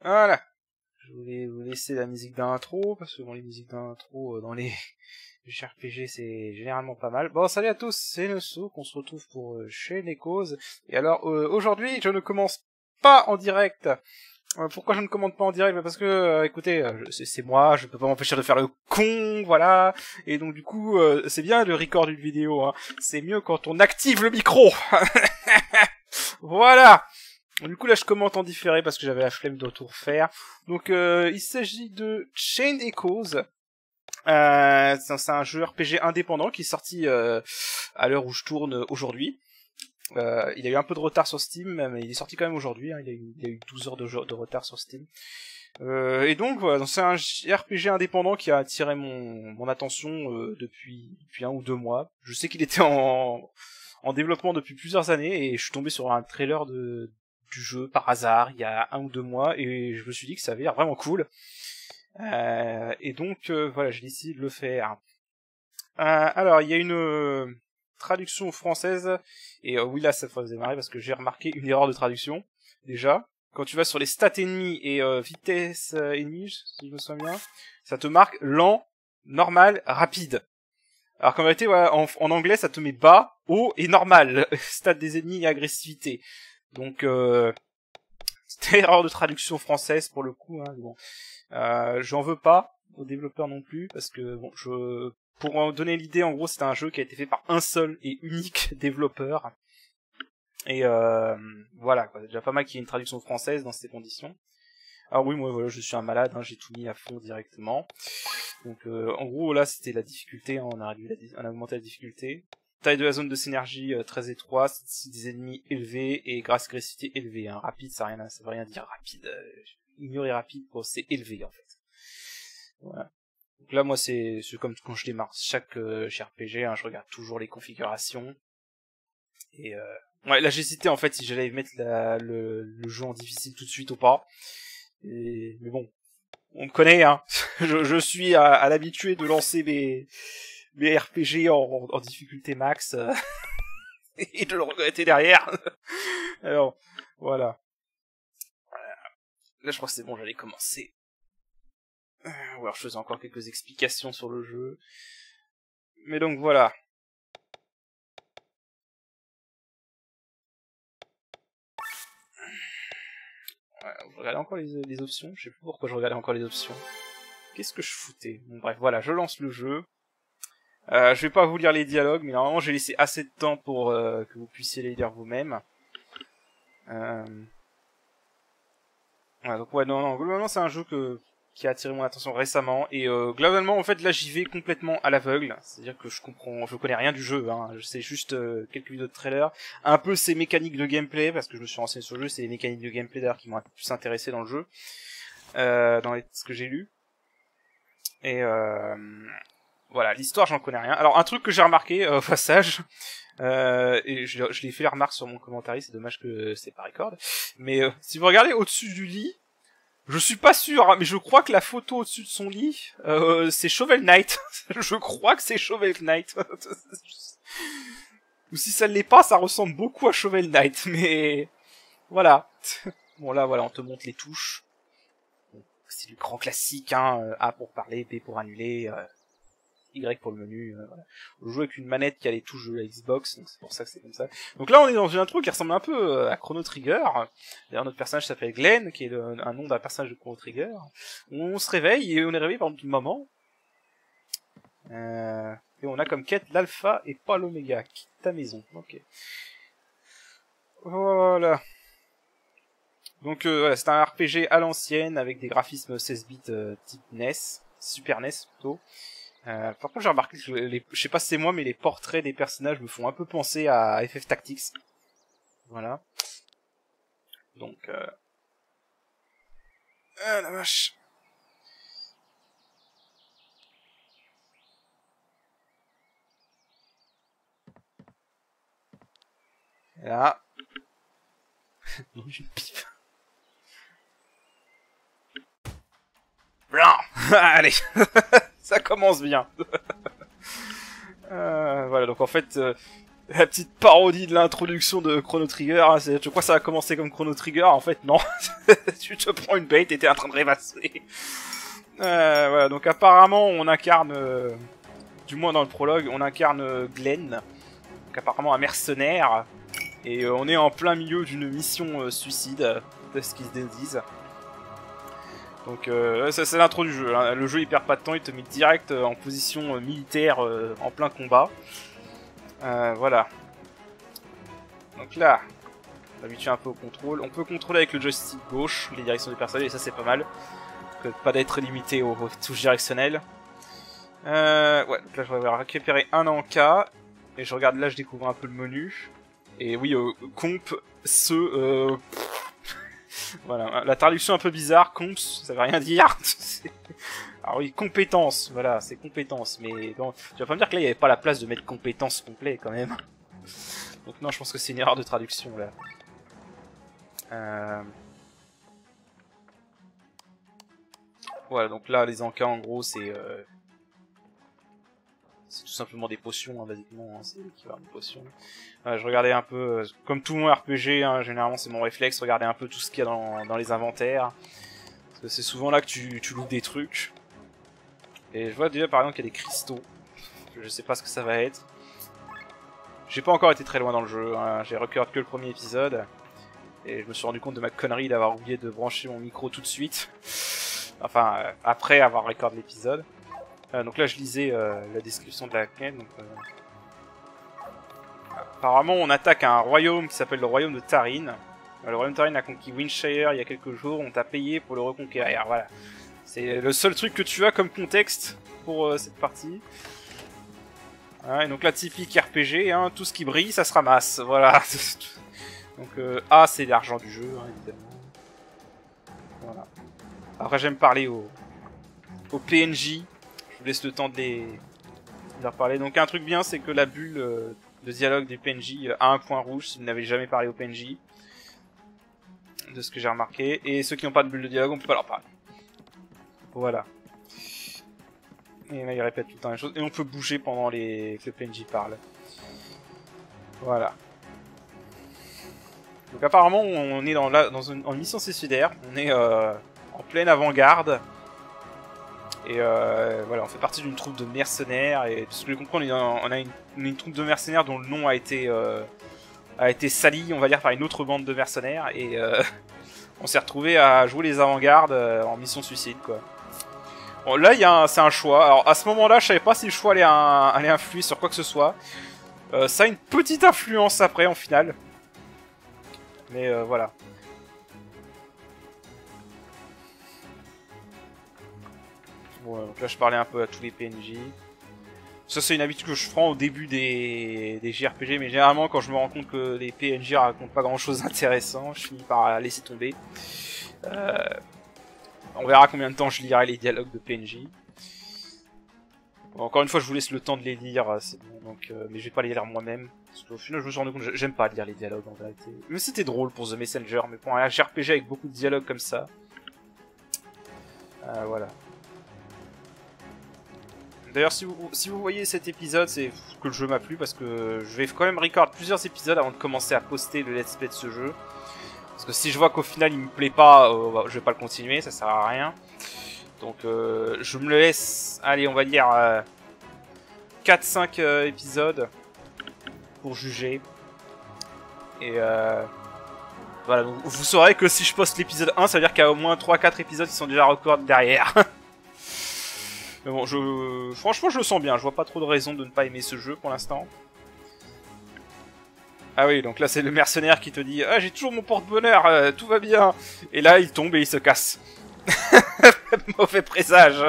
Voilà. Je voulais vous laisser la musique d'intro, parce que bon, les musiques d'intro dans les JRPG c'est généralement pas mal. Bon, salut à tous, c'est Nesso, qu'on se retrouve pour chez les causes. Et alors, aujourd'hui, je ne commence pas en direct. Pourquoi je ne commande pas en direct? Parce que, écoutez, c'est moi, je peux pas m'empêcher de faire le con, voilà. Et donc du coup, c'est bien de record une vidéo, hein. C'est mieux quand on active le micro. Voilà. Du coup là je commente en différé parce que j'avais la flemme de tout refaire. Donc il s'agit de Chained Echoes. C'est un jeu RPG indépendant qui est sorti à l'heure où je tourne aujourd'hui. Il a eu un peu de retard sur Steam, mais il est sorti quand même aujourd'hui. Hein. Il a eu 12 heures de retard sur Steam. Et donc voilà, c'est un RPG indépendant qui a attiré mon attention depuis 1 ou 2 mois. Je sais qu'il était en développement depuis plusieurs années et je suis tombé sur un trailer du jeu par hasard il y a 1 ou 2 mois et je me suis dit que ça avait l'air vraiment cool. Et donc voilà, j'ai décidé de le faire. Alors il y a une traduction française et oui là ça faisait marrer parce que j'ai remarqué une erreur de traduction déjà. Quand tu vas sur les stats ennemis et vitesse ennemie, si je me souviens bien, ça te marque lent, normal, rapide. Alors qu'en vérité, ouais, en anglais, ça te met bas, haut et normal, stats des ennemis et agressivité. Donc, c'était erreur de traduction française pour le coup. Hein, bon. J'en veux pas aux développeurs non plus, parce que bon, pour en donner l'idée, en gros, c'est un jeu qui a été fait par un seul et unique développeur. Et voilà, quoi. C'est déjà pas mal qu'il y ait une traduction française dans ces conditions. Alors oui, moi voilà, je suis un malade, hein, j'ai tout mis à fond directement. Donc en gros là c'était la difficulté, hein, on a augmenté la difficulté. Taille de la zone de synergie très étroite, des ennemis élevés et agressivité élevée. Hein. Rapide ça veut rien dire rapide. Ignorer rapide, bon, c'est élevé en fait. Voilà. Donc là moi c'est comme quand je démarre chaque JRPG, hein, je regarde toujours les configurations. Et ouais, là j'hésitais en fait si j'allais mettre le jeu en difficile tout de suite ou pas. Mais bon, on me connaît, hein. Je suis à l'habitué de lancer mes RPG en difficulté max et de le regretter derrière. Alors voilà. Là je crois que c'est bon, j'allais commencer. Ou alors je faisais encore quelques explications sur le jeu. Mais donc voilà. Je regardais encore les options. Je sais plus pourquoi je regardais encore les options. Qu'est-ce que je foutais? Bon bref, voilà, je lance le jeu. Je vais pas vous lire les dialogues, mais normalement j'ai laissé assez de temps pour que vous puissiez les lire vous-même. Ouais, donc ouais, non, globalement c'est un jeu qui a attiré mon attention récemment et globalement en fait là j'y vais complètement à l'aveugle, c'est-à-dire que je connais rien du jeu, hein. Je sais juste quelques vidéos de trailer, un peu ses mécaniques de gameplay parce que je me suis renseigné sur le jeu, c'est les mécaniques de gameplay d'ailleurs qui m'ont un peu plus intéressé dans le jeu, ce que j'ai lu. Et voilà, l'histoire j'en connais rien. Alors un truc que j'ai remarqué au passage. Et je l'ai fait la remarque sur mon commentaire, c'est dommage que c'est pas record. Mais si vous regardez au-dessus du lit, je suis pas sûr, hein, mais je crois que la photo au-dessus de son lit, c'est Shovel Knight. Je crois que c'est Shovel Knight. Ou si ça ne l'est pas, ça ressemble beaucoup à Shovel Knight, mais voilà. Bon là, voilà, on te montre les touches. Bon, c'est du grand classique, hein. A pour parler, B pour annuler. Y pour le menu, voilà. On joue avec une manette qui a les touches de la Xbox, donc c'est pour ça que c'est comme ça. Donc là on est dans une intro qui ressemble un peu à Chrono Trigger. D'ailleurs notre personnage s'appelle Glenn, qui est un nom d'un personnage de Chrono Trigger. On se réveille et on est réveillé par une maman. Et on a comme quête l'alpha et pas l'oméga. Quitte ta maison. Ok. Voilà. Donc voilà, c'est un RPG à l'ancienne avec des graphismes 16 bits type NES, Super NES plutôt. Par contre j'ai remarqué que je sais pas si c'est moi mais les portraits des personnages me font un peu penser à FF Tactics. Voilà. Donc ah la vache. Et là. Non, j'ai une pipe. Blanc. Allez. Ça commence bien. Voilà, donc en fait La petite parodie de l'introduction de Chrono Trigger, hein, je crois que ça a commencé comme Chrono Trigger, en fait non. Tu te prends une bait et t'es en train de rêvasser. Voilà, donc apparemment on incarne, du moins dans le prologue, on incarne Glenn, donc apparemment un mercenaire, et on est en plein milieu d'une mission suicide, de ce qu'ils se disent. Donc c'est l'intro du jeu, hein. Le jeu il perd pas de temps, il te met direct en position militaire en plein combat. Voilà. Donc là, on habitue un peu au contrôle. On peut contrôler avec le joystick gauche les directions des personnages et ça c'est pas mal. Donc, pas d'être limité aux touches directionnelles. Ouais, donc là je vais récupérer un Anka. Et je regarde là, je découvre un peu le menu. Et oui, comp, voilà, la traduction un peu bizarre, comps, ça veut rien dire. Alors oui, compétences, voilà, c'est compétences, mais bon, tu vas pas me dire que là il n'y avait pas la place de mettre compétences complet quand même. Donc non, je pense que c'est une erreur de traduction là. Voilà, donc là les encas en gros c'est tout simplement des potions, hein, basiquement, hein, c'est l'équivalent de potions. Je regardais un peu, comme tout mon RPG, hein, généralement c'est mon réflexe, regarder un peu tout ce qu'il y a dans les inventaires. Parce que c'est souvent là que tu loupes des trucs. Et je vois déjà par exemple qu'il y a des cristaux. Je sais pas ce que ça va être. J'ai pas encore été très loin dans le jeu, hein. J'ai record que le premier épisode. Et je me suis rendu compte de ma connerie d'avoir oublié de brancher mon micro tout de suite. Enfin, après avoir record l'épisode. Donc là je lisais la description de la quête. Donc, apparemment on attaque un royaume qui s'appelle le royaume de Tarin. Le royaume de Tarin a conquis Windshire il y a quelques jours, on t'a payé pour le reconquérir, voilà. C'est le seul truc que tu as comme contexte pour cette partie. Ouais, et donc la typique RPG, hein, tout ce qui brille, ça se ramasse, voilà. Donc A, c'est l'argent du jeu, hein, évidemment. Voilà. Après j'aime parler aux PNJ, je vous laisse le temps de leur parler. Donc un truc bien, c'est que la bulle de dialogue des PNJ a un point rouge, si vous n'avez jamais parlé aux PNJ. De ce que j'ai remarqué. Et ceux qui n'ont pas de bulle de dialogue, on peut pas leur parler. Voilà. Et là, il répète tout le temps les choses. Et on peut bouger pendant que le PNJ parle. Voilà. Donc apparemment, on est dans une mission suicidaire. On est en pleine avant-garde. Et voilà, on fait partie d'une troupe de mercenaires. Et de ce que je comprends, on a une troupe de mercenaires dont le nom a été sali, on va dire, par une autre bande de mercenaires. Et on s'est retrouvé à jouer les avant-gardes en mission suicide, quoi. Bon, là, c'est un choix. Alors, à ce moment-là, je savais pas si le choix allait influer sur quoi que ce soit. Ça a une petite influence après, en finale. Mais voilà. Bon, donc là, je parlais un peu à tous les PNJ. Ça, c'est une habitude que je prends au début des JRPG, mais généralement, quand je me rends compte que les PNJ racontent pas grand-chose d'intéressant, je finis par laisser tomber. On verra combien de temps je lirai les dialogues de PNJ. Bon, encore une fois, je vous laisse le temps de les lire, c'est bon, donc, mais je vais pas les lire moi-même. Parce qu'au final, je me suis rendu compte que j'aime pas lire les dialogues en vérité. Mais c'était drôle pour The Messenger, mais pour un JRPG avec beaucoup de dialogues comme ça. Voilà. D'ailleurs, si vous voyez cet épisode, c'est que le jeu m'a plu, parce que je vais quand même record plusieurs épisodes avant de commencer à poster le let's play de ce jeu. Parce que si je vois qu'au final il me plaît pas, je vais pas le continuer, ça sert à rien. Donc je me le laisse, allez on va dire 4-5 épisodes pour juger. Et voilà, donc vous saurez que si je poste l'épisode 1, ça veut dire qu'il y a au moins 3-4 épisodes qui sont déjà record derrière. Mais bon, franchement je le sens bien, je vois pas trop de raison de ne pas aimer ce jeu pour l'instant. Ah oui, donc là c'est le mercenaire qui te dit « Ah, j'ai toujours mon porte-bonheur, tout va bien !» Et là, il tombe et il se casse. Mauvais présage.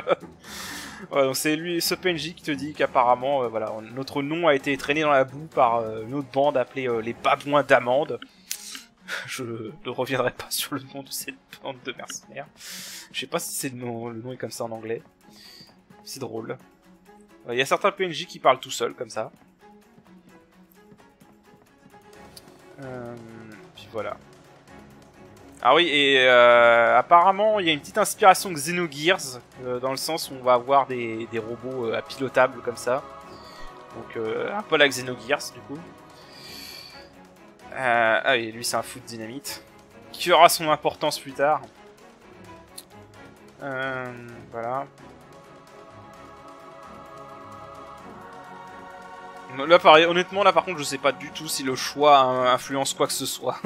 Voilà, donc c'est lui, ce PNJ qui te dit qu'apparemment, voilà, notre nom a été traîné dans la boue par une autre bande appelée les Babouins d'Amande. Je ne reviendrai pas sur le nom de cette bande de mercenaires. Je sais pas si c'est le nom est comme ça en anglais. C'est drôle. Il y a certains PNJ qui parlent tout seuls, comme ça. Puis voilà. Ah oui, et apparemment, il y a une petite inspiration Xenogears, dans le sens où on va avoir des robots pilotables comme ça. Donc un peu la Xenogears, du coup. Ah oui, lui c'est un fou de dynamite. Qui aura son importance plus tard. Voilà. Là, pareil, honnêtement, là par contre, je sais pas du tout si le choix influence quoi que ce soit.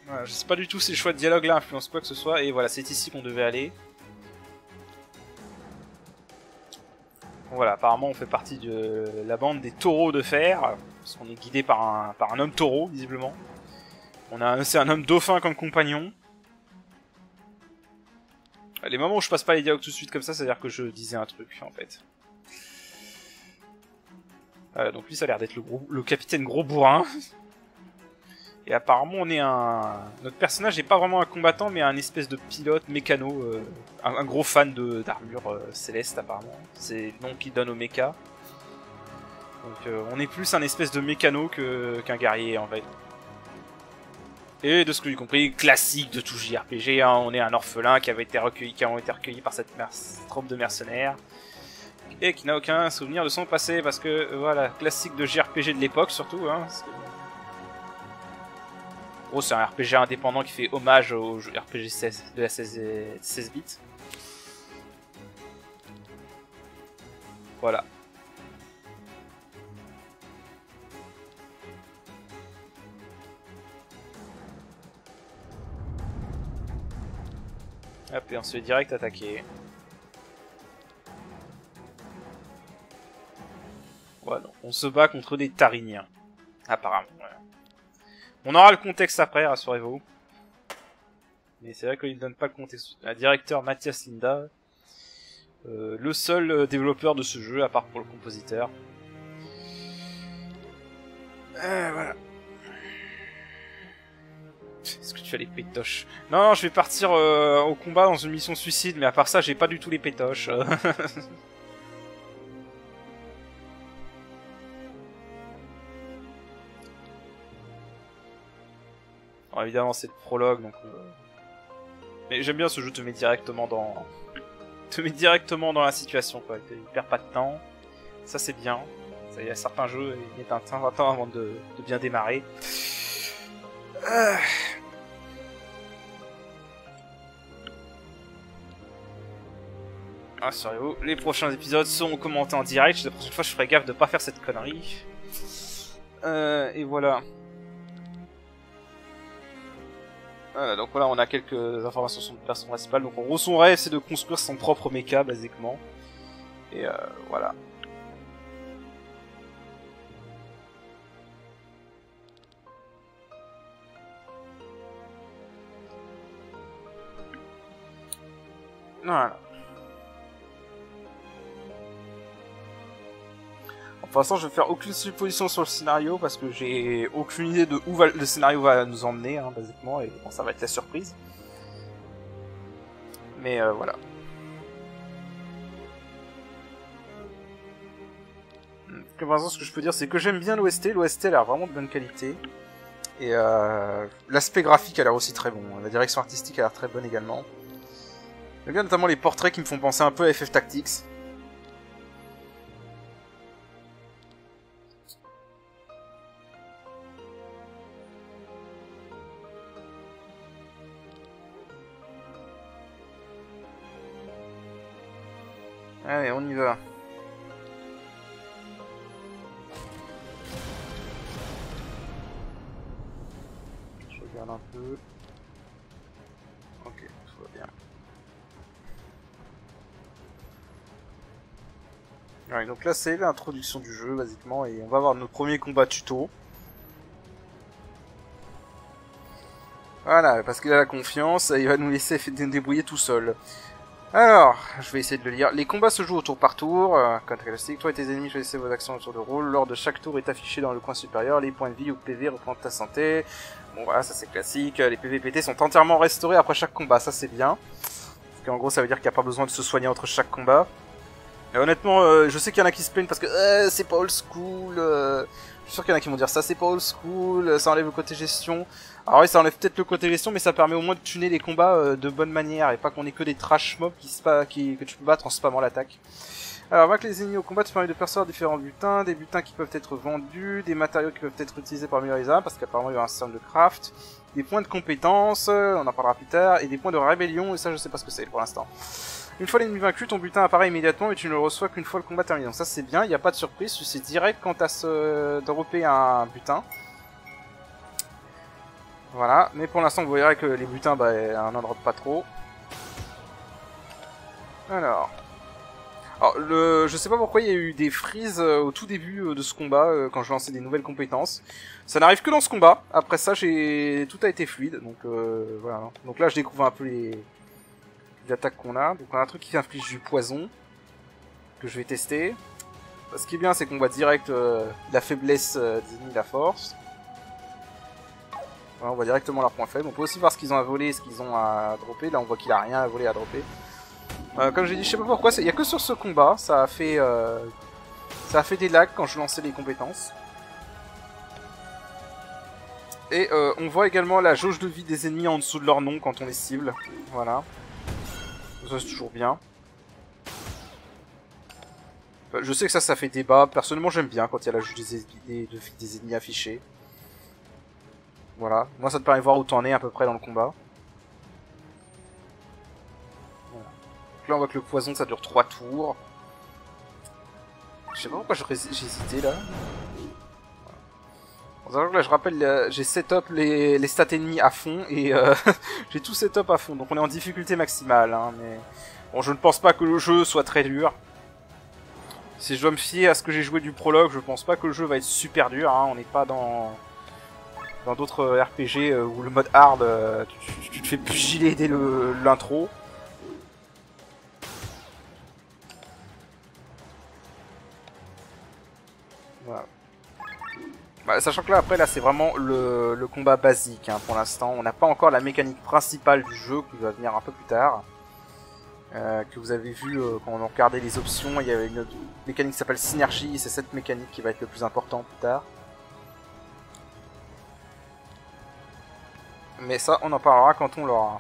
Voilà, je sais pas du tout si le choix de dialogue là influence quoi que ce soit. Et voilà, c'est ici qu'on devait aller. Voilà, apparemment on fait partie de la bande des taureaux de fer, parce qu'on est guidé par un homme taureau, visiblement. C'est un homme dauphin comme compagnon. Les moments où je passe pas les dialogues tout de suite comme ça, c'est-à-dire que je disais un truc, en fait. Donc lui ça a l'air d'être le capitaine gros bourrin. Et apparemment on est notre personnage n'est pas vraiment un combattant, mais un espèce de pilote mécano, un gros fan d'armure céleste apparemment. C'est le nom qu'il donne au mecha. Donc on est plus un espèce de mécano qu'un guerrier en fait. Et de ce que j'ai compris, classique de tout JRPG, hein, on est un orphelin qui a été recueilli par cette troupe de mercenaires. Et qui n'a aucun souvenir de son passé, parce que voilà, classique de JRPG de l'époque surtout, hein. En gros, c'est un RPG indépendant qui fait hommage au RPG de la 16 bits. Voilà. Hop, et on se fait direct attaquer. Voilà, on se bat contre des Tariniens. Apparemment, voilà. On aura le contexte après, rassurez-vous. Mais c'est vrai qu'il ne donne pas le contexte. Un directeur Mathias Linda, le seul développeur de ce jeu, à part pour le compositeur. Voilà. Est-ce que tu as les pétoches? Non, je vais partir au combat dans une mission suicide, mais à part ça, j'ai pas du tout les pétoches. Alors, évidemment, c'est le prologue, donc... Mais j'aime bien ce jeu, te met directement dans... la situation, quoi. Il perd pas de temps. Ça, c'est bien. Il y a certains jeux, il est un temps avant de bien démarrer. Rassurez-vous, les prochains épisodes seront commentés en direct. La prochaine fois, je ferai gaffe de pas faire cette connerie. Et voilà. Voilà, donc voilà, on a quelques informations sur le personnage principal. Donc en gros, son rêve, c'est de construire son propre mecha, basiquement. Et voilà. Voilà. Pour l'instant, je vais faire aucune supposition sur le scénario parce que j'ai aucune idée de où le scénario va nous emmener, hein, basiquement, et bon, ça va être la surprise. Mais voilà. Pour l'instant, ce que je peux dire, c'est que j'aime bien l'OST. L'OST a l'air vraiment de bonne qualité. Et l'aspect graphique a l'air aussi très bon. La direction artistique a l'air très bonne également. J'aime bien notamment les portraits qui me font penser un peu à FF Tactics. Allez, on y va. Je regarde un peu. Ok, tout va bien. Ouais, donc là c'est l'introduction du jeu basiquement et on va avoir nos premiers combats tuto. Voilà, parce qu'il a la confiance, il va nous laisser débrouiller tout seul. Alors, je vais essayer de le lire. Les combats se jouent au tour par tour. Comme classique, toi et tes ennemis choisissez vos actions au tour de rôle. Lors de chaque tour est affiché dans le coin supérieur les points de vie ou PV représentent ta santé. Bon voilà, ça c'est classique. Les PVPT sont entièrement restaurés après chaque combat, ça c'est bien. Parce qu'en gros ça veut dire qu'il n'y a pas besoin de se soigner entre chaque combat. Et honnêtement, je sais qu'il y en a qui se plaignent parce que c'est pas old school. Je suis sûr qu'il y en a qui vont dire ça c'est pas old school, ça enlève le côté gestion. Alors oui, ça enlève peut-être le côté gestion, mais ça permet au moins de tuner les combats de bonne manière et pas qu'on ait que des trash mobs que tu peux battre en spammant l'attaque. Alors, vaincre les ennemis au combat te permet de percevoir différents butins, des butins qui peuvent être vendus, des matériaux qui peuvent être utilisés pour améliorer les armes, parce qu'apparemment il y a un système de craft, des points de compétence, on en parlera plus tard, et des points de rébellion, et ça je sais pas ce que c'est pour l'instant. Une fois l'ennemi vaincu, ton butin apparaît immédiatement et tu ne le reçois qu'une fois le combat terminé. Donc ça c'est bien, il n'y a pas de surprise, tu sais direct quand t'as droppé un butin. Voilà, mais pour l'instant vous verrez que les butins, bah, on n'en drop pas trop. Alors, je sais pas pourquoi il y a eu des freezes au tout début de ce combat quand je lançais des nouvelles compétences. Ça n'arrive que dans ce combat. Après ça, tout a été fluide. Donc voilà. Donc là, je découvre un peu les attaques qu'on a. Donc on a un truc qui inflige du poison que je vais tester. Ce qui est bien, c'est qu'on voit direct la faiblesse des ennemis, la force. Voilà, on voit directement leurs points faibles. On peut aussi voir ce qu'ils ont à voler et ce qu'ils ont à dropper. Là, on voit qu'il a rien à voler, à dropper. Comme j'ai dit, je sais pas pourquoi, il y a que sur ce combat, ça a fait des lags quand je lançais les compétences. Et on voit également la jauge de vie des ennemis en dessous de leur nom quand on les cible. Voilà. Ça c'est toujours bien. Je sais que ça fait débat. Personnellement j'aime bien quand il y a la jauge de vie des ennemis affichée. Voilà. Moi ça te permet de voir où t'en es à peu près dans le combat. Donc là on voit que le poison ça dure 3 tours. Je sais pas pourquoi j'ai hésité là. Là je rappelle, j'ai setup les stats ennemis à fond et j'ai tout setup à fond. Donc on est en difficulté maximale. Hein, mais bon, je ne pense pas que le jeu soit très dur. Si je dois me fier à ce que j'ai joué du prologue, je pense pas que le jeu va être super dur. Hein, on n'est pas dans d'autres RPG où le mode hard, tu te fais pugiler dès l'intro. Voilà. Bah, sachant que là, après, là, c'est vraiment le combat basique, hein, pour l'instant. On n'a pas encore la mécanique principale du jeu, qui va venir un peu plus tard. Que vous avez vu quand on regardait les options, il y avait une mécanique qui s'appelle Synergie, et c'est cette mécanique qui va être le plus important plus tard. Mais ça, on en parlera quand on l'aura.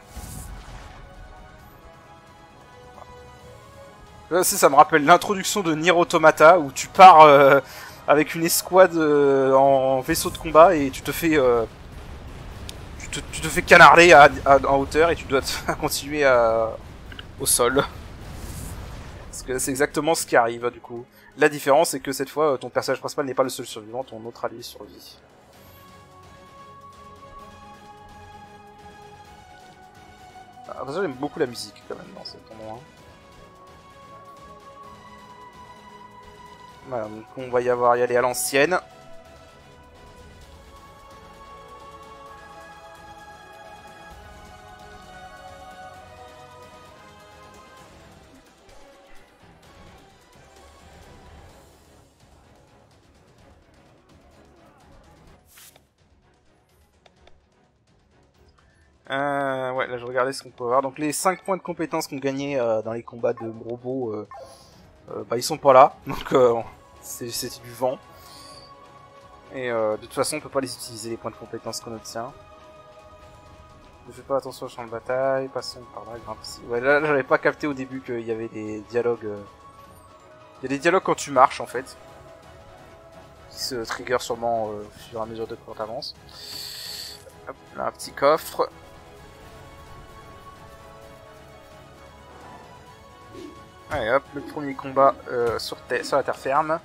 Là aussi, ça me rappelle l'introduction de Nier Automata, où tu pars avec une escouade en vaisseau de combat et tu te fais canarder en hauteur et tu dois continuer au sol. Parce que c'est exactement ce qui arrive du coup. La différence c'est que cette fois ton personnage principal n'est pas le seul survivant, ton autre allié survit. Ah, j'aime beaucoup la musique quand même dans cet endroit. Voilà, donc on va y aller à l'ancienne. Ouais, là je regardais ce qu'on peut avoir. Donc les 5 points de compétences qu'on gagnait dans les combats de robots, bah ils sont pas là. Donc c'est du vent. Et de toute façon on peut pas les utiliser les points de compétences qu'on obtient. Ne fais pas attention au champ de bataille, passons par là, grimpe ici. Ouais, là j'avais pas capté au début qu'il y avait des dialogues. Il y a des dialogues quand tu marches en fait. Qui se trigger sûrement au fur et à mesure de quand t'avances. Hop, là un petit coffre. Allez hop, le premier combat sur la terre ferme.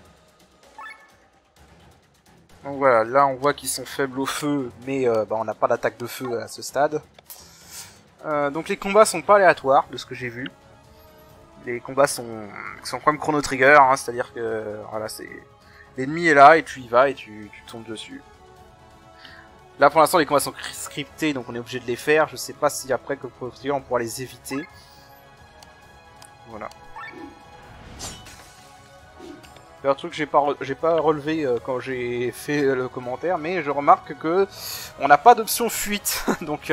Donc voilà, là on voit qu'ils sont faibles au feu, mais bah, on n'a pas d'attaque de feu à ce stade. Donc les combats sont pas aléatoires, de ce que j'ai vu. Les combats sont comme Chrono Trigger, hein, c'est-à-dire que voilà, c'est l'ennemi est là et tu y vas et tu tombes dessus. Là pour l'instant les combats sont scriptés, donc on est obligé de les faire. Je sais pas si après que Chrono Trigger on pourra les éviter. Voilà. C'est un truc que j'ai pas relevé quand j'ai fait le commentaire, mais je remarque que on n'a pas d'option fuite, donc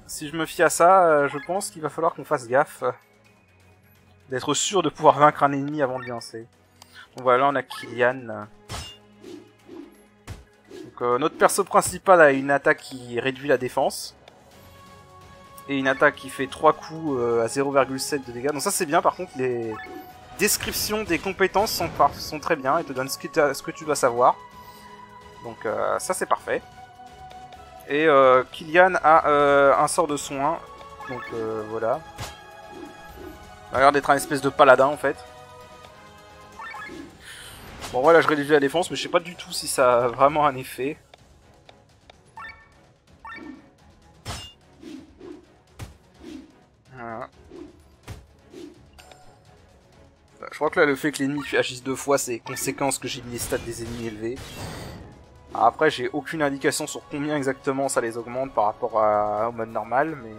si je me fie à ça, je pense qu'il va falloir qu'on fasse gaffe d'être sûr de pouvoir vaincre un ennemi avant de lancer. Donc voilà, là on a Killian. Donc notre perso principal a une attaque qui réduit la défense. et une attaque qui fait 3 coups à 0,7 de dégâts. Donc ça c'est bien, par contre les descriptions des compétences sont très bien, elles te donnent ce que tu dois savoir. Donc ça c'est parfait. Et Killian a un sort de soin, donc voilà. Il a l'air d'être un espèce de paladin en fait. Bon voilà, je réduis la défense, mais je sais pas du tout si ça a vraiment un effet. Voilà. Je crois que là le fait que l'ennemi agisse 2 fois, c'est conséquence que j'ai mis les stats des ennemis élevés. Après j'ai aucune indication sur combien exactement ça les augmente par rapport au mode normal, mais...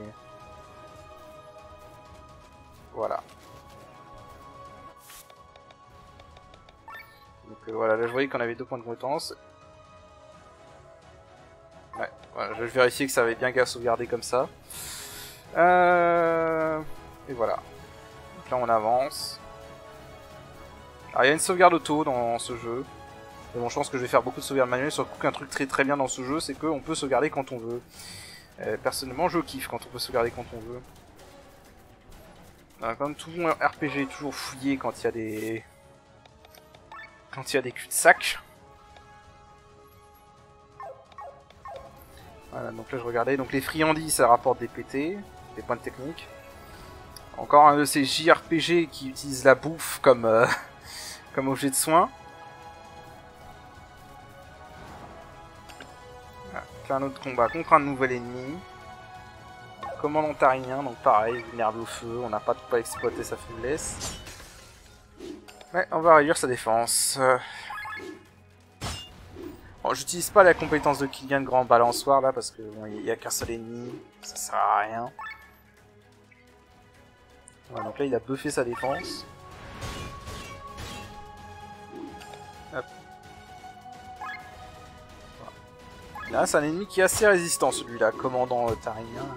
Voilà. Donc voilà, là je voyais qu'on avait 2 points de compétence. Ouais, voilà, je vais vérifier que ça avait bien sauvegardé comme ça. Et voilà. Donc là on avance. Alors il y a une sauvegarde auto dans ce jeu. Et bon, je pense que je vais faire beaucoup de sauvegardes manuelles, surtout qu'un truc très bien dans ce jeu, c'est qu'on peut sauvegarder quand on veut. Personnellement, je kiffe quand on peut sauvegarder quand on veut. Alors, comme tout bon RPG, toujours fouillé quand il y a des... Quand il y a des cul-de-sac. Voilà, donc là je regardais, donc les friandises ça rapporte des PT, des points de technique. Encore un de ces JRPG qui utilisent la bouffe comme, comme objet de soin. Voilà, donc là un autre combat contre un nouvel ennemi. Commandant tarinien, donc pareil, vulnérable au feu, on n'a pas de quoi exploiter sa faiblesse. Ouais, on va réduire sa défense. Bon, j'utilise pas la compétence de Killian grand balançoire là parce que bon, y a qu'un seul ennemi, ça sert à rien. Voilà, donc là il a buffé sa défense. Hop. Voilà. Là c'est un ennemi qui est assez résistant celui-là, commandant tarinien.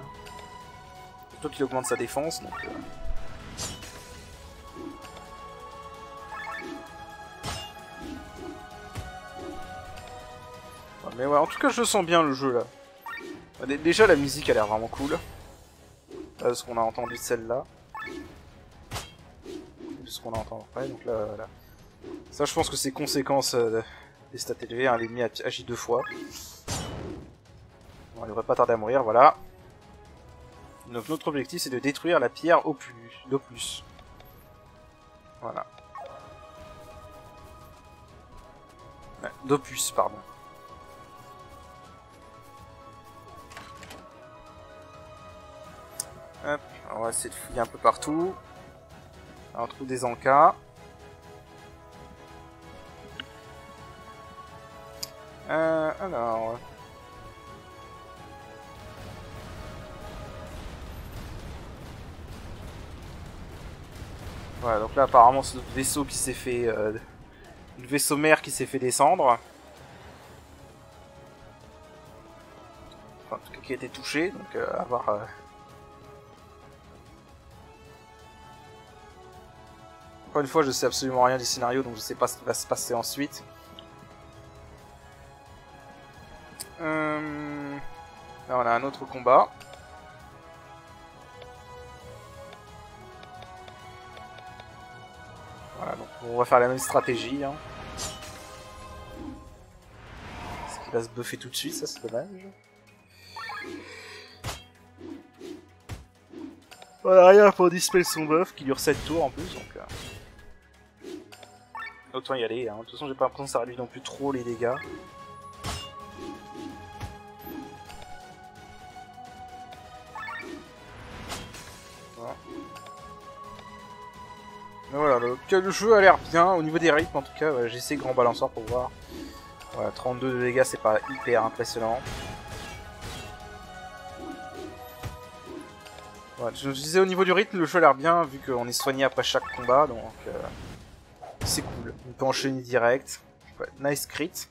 Surtout qu'il augmente sa défense donc... Mais ouais, en tout cas je sens bien le jeu là. Déjà la musique a l'air vraiment cool. Ce qu'on a entendu de celle-là. Ce qu'on a entendu après, donc là, voilà. Ça je pense que c'est conséquence des stats élevés, hein, l'ennemi agit 2 fois. Bon, il devrait pas tarder à mourir, voilà. Donc notre objectif c'est de détruire la pierre d'Opus. Voilà. Ouais, d'Opus, pardon. Hop, on va essayer de fouiller un peu partout. Alors, on trouve des encas. Alors... Voilà, donc là apparemment c'est notre vaisseau qui s'est fait... le vaisseau mère qui s'est fait descendre. Enfin, en tout cas qui a été touché, donc à voir... Encore une fois, je sais absolument rien du scénario, donc je sais pas ce qui va se passer ensuite. Là, on a un autre combat. Voilà, donc on va faire la même stratégie. Hein. Ce qui va se buffer tout de suite, ça c'est dommage. Voilà, rien pour dispel son buff qui dure 7 tours en plus, donc... Autant y aller, hein. De toute façon j'ai pas l'impression que ça réduit non plus trop les dégâts. Voilà. Mais voilà, le jeu a l'air bien, au niveau des rythmes en tout cas, ouais, j'ai essayé grand balançoire pour voir. Voilà, 32 de dégâts c'est pas hyper impressionnant. Voilà, je disais au niveau du rythme, le jeu a l'air bien vu qu'on est soigné après chaque combat, donc... c'est cool, on peut enchaîner direct. Ouais, nice crit.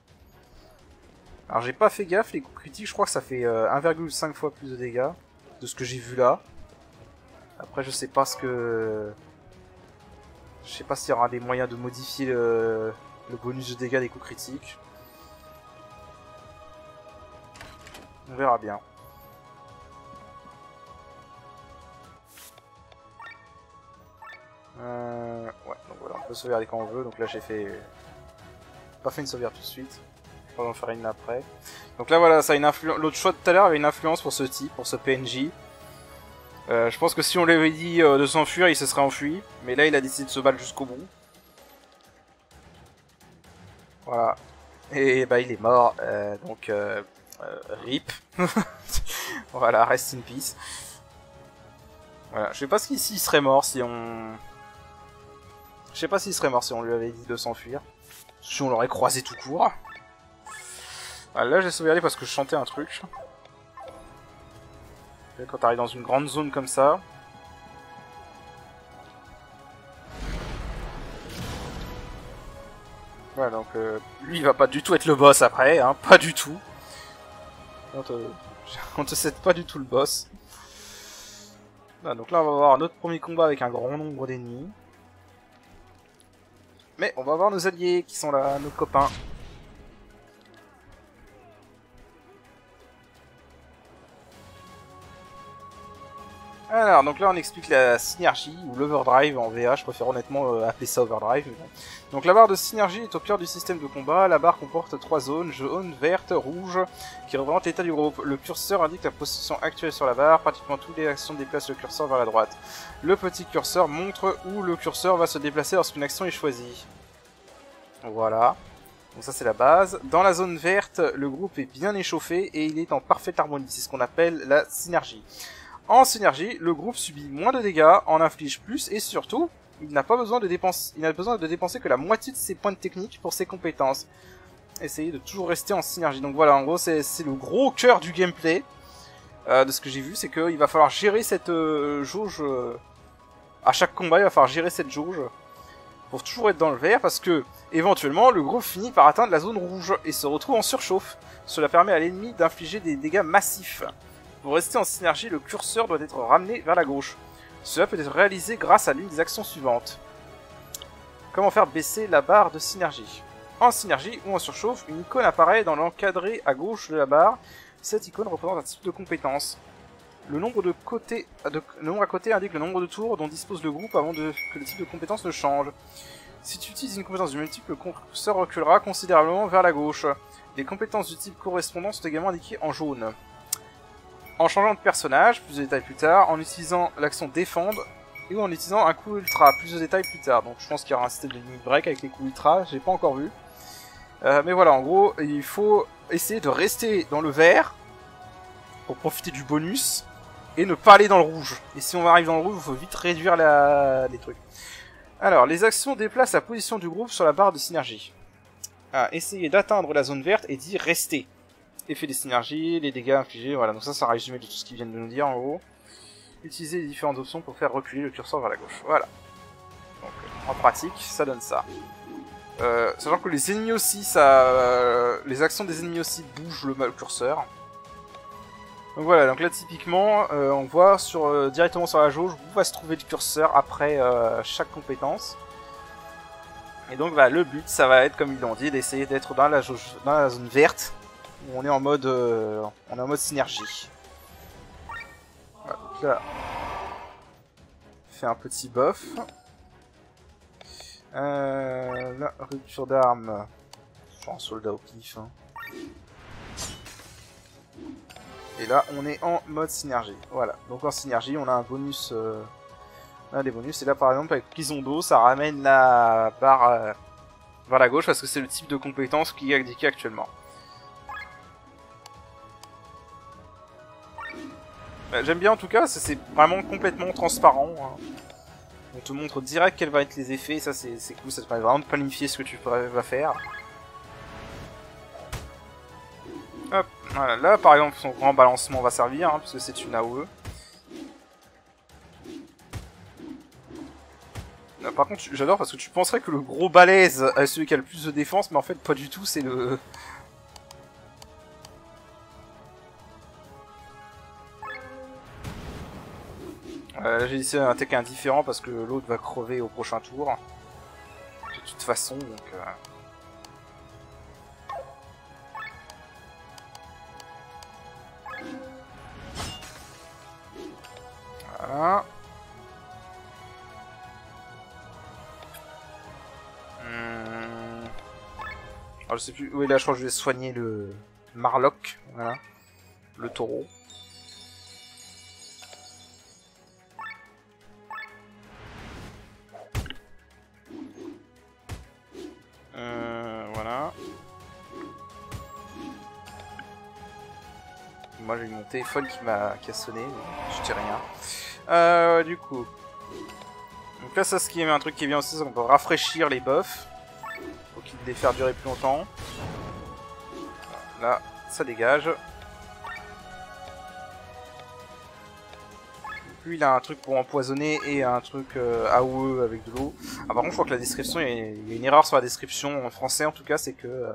Alors j'ai pas fait gaffe, les coups critiques, je crois que ça fait 1,5 fois plus de dégâts de ce que j'ai vu là. Après je sais pas ce que... Je sais pas s'il y aura des moyens de modifier le bonus de dégâts des coups critiques. On verra bien. peut sauvegarder quand on veut, donc là j'ai fait... pas fait une sauvegarde tout de suite. On va en faire une après. Donc là voilà, ça a une influence. L'autre choix de tout à l'heure avait une influence pour ce type, pour ce PNJ. Je pense que si on lui avait dit de s'enfuir, il se serait enfui. Mais là il a décidé de se battre jusqu'au bout. Voilà. Et bah il est mort, donc RIP. Voilà, rest in peace. Voilà, je sais pas s'il serait mort si on... Je sais pas s'il serait mort si on lui avait dit de s'enfuir. Si on l'aurait croisé tout court. Voilà, là j'ai sauvegardé parce que je chantais un truc. Et quand t'arrives dans une grande zone comme ça... Voilà, donc lui il va pas du tout être le boss après, hein, pas du tout. On te cède pas du tout le boss. Voilà, donc là on va avoir notre premier combat avec un grand nombre d'ennemis. Mais on va avoir nos alliés qui sont là, nos copains. Alors, donc là on explique la synergie, ou l'overdrive en VA, je préfère honnêtement appeler ça overdrive. Mais bon. Donc la barre de synergie est au cœur du système de combat, la barre comporte 3 zones, jaune, verte, rouge, qui représentent l'état du groupe. Le curseur indique la position actuelle sur la barre, pratiquement toutes les actions déplacent le curseur vers la droite. Le petit curseur montre où le curseur va se déplacer lorsqu'une action est choisie. Voilà. Donc ça c'est la base. Dans la zone verte, le groupe est bien échauffé et il est en parfaite harmonie, c'est ce qu'on appelle la synergie. En synergie, le groupe subit moins de dégâts, en inflige plus et surtout, il n'a pas besoin de dépenser que la moitié de ses points de technique pour ses compétences. Essayez de toujours rester en synergie. Donc voilà, en gros c'est le gros cœur du gameplay de ce que j'ai vu, c'est qu'il va falloir gérer cette jauge. À chaque combat, il va falloir gérer cette jauge pour toujours être dans le vert parce que éventuellement le groupe finit par atteindre la zone rouge et se retrouve en surchauffe. Cela permet à l'ennemi d'infliger des dégâts massifs. Pour rester en synergie, le curseur doit être ramené vers la gauche. Cela peut être réalisé grâce à l'une des actions suivantes. Comment faire baisser la barre de synergie? En synergie ou en surchauffe, une icône apparaît dans l'encadré à gauche de la barre. Cette icône représente un type de compétence. Le nombre à côté indique le nombre de tours dont dispose le groupe avant que le type de compétence ne change. Si tu utilises une compétence du même type, le curseur reculera considérablement vers la gauche. Les compétences du type correspondant sont également indiquées en jaune. En changeant de personnage, plus de détails plus tard, en utilisant l'action défendre, et en utilisant un coup ultra, plus de détails plus tard. Donc je pense qu'il y aura un système de limit break avec les coups ultra, j'ai pas encore vu. Mais voilà, en gros, il faut essayer de rester dans le vert, pour profiter du bonus, et ne pas aller dans le rouge. Et si on arrive dans le rouge, il faut vite réduire les trucs. Alors, les actions déplacent la position du groupe sur la barre de synergie. Essayez d'atteindre la zone verte et d'y rester. Effet des synergies, les dégâts infligés, voilà, donc ça c'est un résumé de tout ce qu'ils viennent de nous dire en gros. Utilisez les différentes options pour faire reculer le curseur vers la gauche, voilà. Donc en pratique, ça donne ça. Sachant que les ennemis aussi, les actions des ennemis aussi bougent le curseur. Donc voilà, donc là typiquement, on voit directement sur la jauge où va se trouver le curseur après chaque compétence. Et donc bah, le but, ça va être, comme ils l'ont dit, d'essayer d'être dans la zone verte. On est en mode synergie. Voilà, donc là, fait un petit buff. La rupture d'armes, je un soldat au pif. Hein. Et là, on est en mode synergie. Voilà, donc en synergie, on a un bonus, on a des bonus. Et là, par exemple, avec prison d'eau, ça ramène la barre vers la gauche parce que c'est le type de compétence qui est indiqué actuellement. J'aime bien en tout cas, c'est vraiment complètement transparent. Hein. On te montre direct quels vont être les effets, et ça c'est cool, ça te permet vraiment de planifier ce que tu vas faire. Hop, voilà, là par exemple son grand balancement va servir, hein, puisque c'est une AOE. Là, par contre j'adore parce que tu penserais que le gros balèze est celui qui a le plus de défense, mais en fait pas du tout, c'est le... j'ai essayé un attaquer indifférent parce que l'autre va crever au prochain tour. De toute façon, donc... Voilà. Alors, je sais plus. Oui, là, je crois que je vais soigner le Marlock. Voilà. Le taureau. Voilà. Moi, j'ai eu mon téléphone qui a sonné. Mais je dis rien. Du coup. Donc là, ça, ce qui est un truc qui est bien aussi, c'est qu'on peut rafraîchir les buffs. Faut qu'ils les faire durer plus longtemps. Là, ça dégage. Lui, il a un truc pour empoisonner et un truc AOE avec de l'eau. Ah, par contre, je crois que la description, il y a une erreur sur la description en français en tout cas, c'est que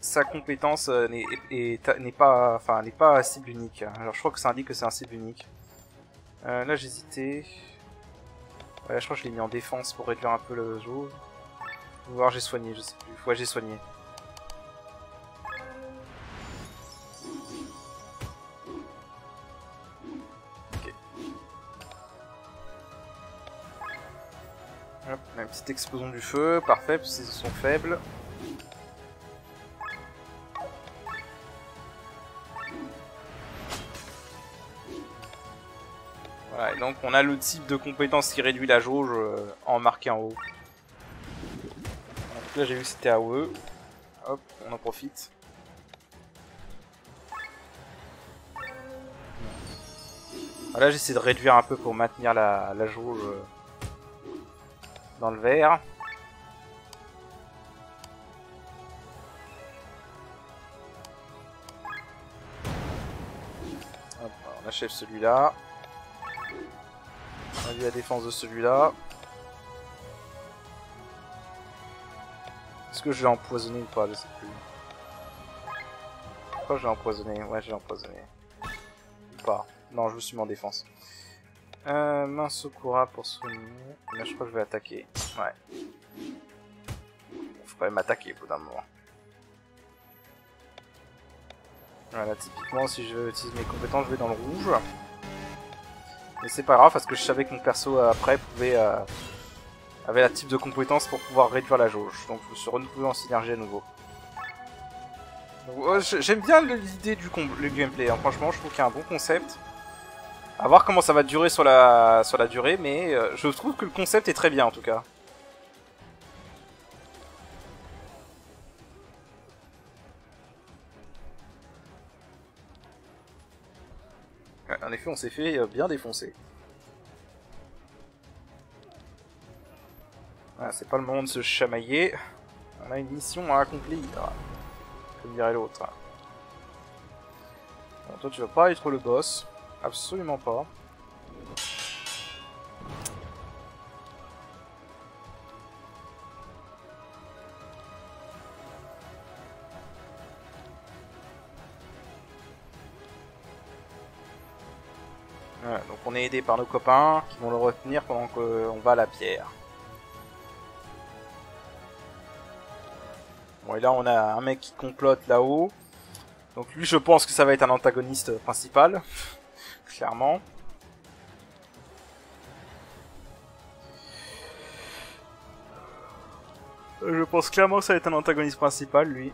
sa compétence n'est pas cible unique. Alors, je crois que ça indique que c'est un cible unique. Là, j'hésitais. Ouais, je crois que je l'ai mis en défense pour réduire un peu le jeu. Ou voir, j'ai soigné, je sais plus. Ouais, j'ai soigné. Ok. Hop, on a une petite explosion du feu, parfait, parce qu'ils sont faibles. Voilà, et donc on a le type de compétence qui réduit la jauge en marqué en haut. Donc là j'ai vu que c'était AOE. Hop, on en profite. Voilà, j'essaie de réduire un peu pour maintenir la jauge dans le vert. Hop, on achève celui-là. On a vu la défense de celui-là. Est-ce que je l'ai empoisonné ou pas? Je sais plus. Je crois que je l'ai empoisonné. Ouais, j'ai empoisonné. Ou pas. Non, je me suis mis en défense. Main Sakura pour soigner. Là, je crois que je vais attaquer. Ouais. Faut quand même attaquer au bout d'un moment. Voilà, typiquement, si je utilise mes compétences, je vais dans le rouge. Mais c'est pas grave, parce que je savais que mon perso, après, avait la type de compétence pour pouvoir réduire la jauge. Donc, je me suis renouvelé en synergie à nouveau. J'aime bien l'idée du gameplay, hein. Franchement, je trouve qu'il y a un bon concept. À voir comment ça va durer sur la durée, mais je trouve que le concept est très bien en tout cas. En effet, on s'est fait bien défoncer. Voilà, c'est pas le moment de se chamailler. On a une mission à accomplir, comme dirait l'autre. Bon, toi, tu vas pas être le boss. Absolument pas. Voilà, donc on est aidé par nos copains qui vont le retenir pendant qu'on va à la pierre. Bon, et là on a un mec qui complote là-haut. Donc lui, je pense que ça va être un antagoniste principal. Clairement. Je pense clairement que ça va être un antagoniste principal, lui.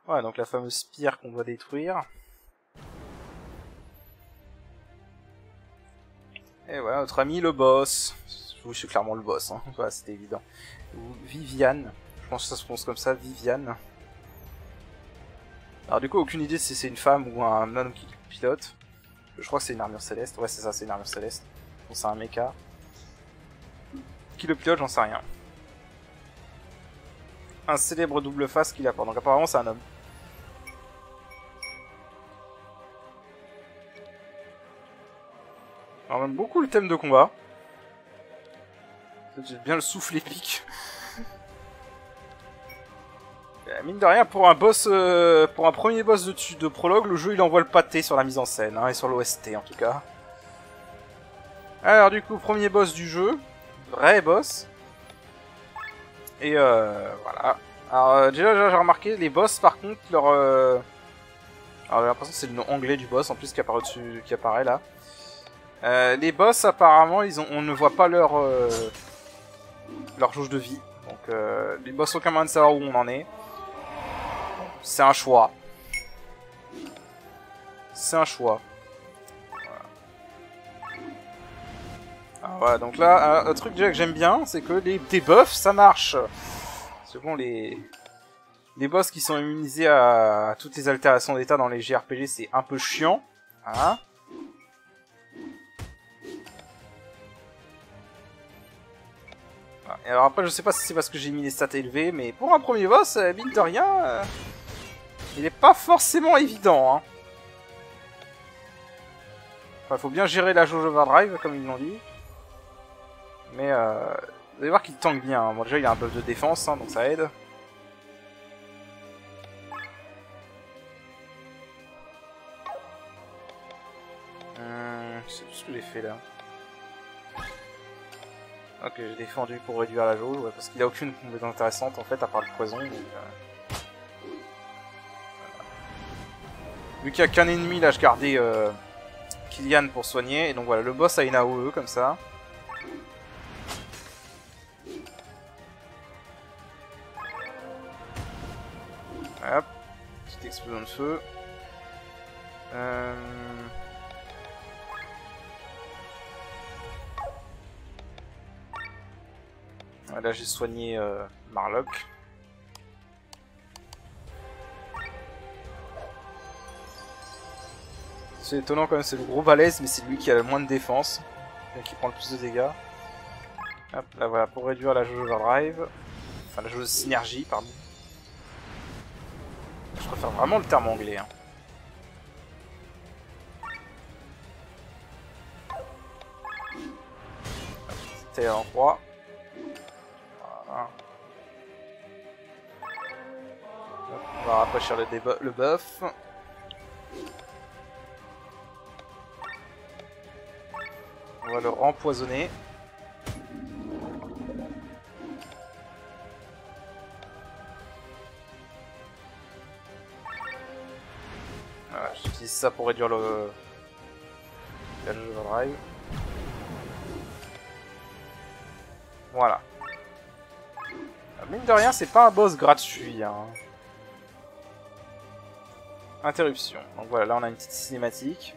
Voilà, donc la fameuse spire qu'on doit détruire. Et voilà, notre ami le boss. Oui, c'est clairement le boss, hein. Voilà, c'était évident. Ou Viviane. Je pense que ça se prononce comme ça, Viviane. Alors du coup, aucune idée si c'est une femme ou un homme qui pilote. Je crois que c'est une armure céleste. Ouais, c'est ça, c'est une armure céleste. Bon, c'est un mecha. Qui le pilote, j'en sais rien. Un célèbre double face qu'il apporte. Donc apparemment, c'est un homme. Alors, j'aime beaucoup le thème de combat. J'aime bien le souffle épique. Mine de rien, pour un boss, pour un premier boss de prologue, le jeu il envoie le pâté sur la mise en scène, hein, et sur l'OST en tout cas. Alors du coup, premier boss du jeu, vrai boss. Et voilà. Alors déjà j'ai remarqué les boss par contre leur alors j'ai l'impression que c'est le nom anglais du boss en plus qui apparaît dessus, qui apparaît là. Les boss apparemment on ne voit pas leur jauge de vie. Donc les boss ont aucun moyen de savoir où on en est. C'est un choix. C'est un choix. Alors, voilà, donc là, un truc déjà que j'aime bien, c'est que les debuffs, ça marche. C'est bon, les boss qui sont immunisés à toutes les altérations d'état dans les JRPG, c'est un peu chiant. Hein. Et alors après, je sais pas si c'est parce que j'ai mis les stats élevés, mais pour un premier boss, mine de rien, il est pas forcément évident. Hein. Enfin, faut bien gérer la jauge overdrive, comme ils l'ont dit. Mais vous allez voir qu'il tank bien. Hein. Bon, déjà, il a un buff de défense, hein, donc ça aide. Je sais plus ce que j'ai fait là. Ok, j'ai défendu pour réduire la jauge, ouais, parce qu'il a aucune compétence intéressante en fait, à part le poison. Donc, vu qu'il n'y a qu'un ennemi, là, je gardais Kylian pour soigner. Et donc voilà, le boss a une AOE comme ça. Hop, petite explosion de feu. Là j'ai soigné Marlock. C'est étonnant quand même, c'est le gros balèze, mais c'est lui qui a le moins de défense. Et qui prend le plus de dégâts. Hop, là voilà, pour réduire la jauge overdrive. Enfin la jauge de synergie, pardon. Je préfère vraiment le terme anglais. Hein. C'était en 3. Voilà. On va rafraîchir le buff. On va le empoisonner. Voilà, j'utilise ça pour réduire la jauge overdrive. Voilà. Mine de rien, c'est pas un boss gratuit. Hein. Interruption. Donc voilà, là on a une petite cinématique.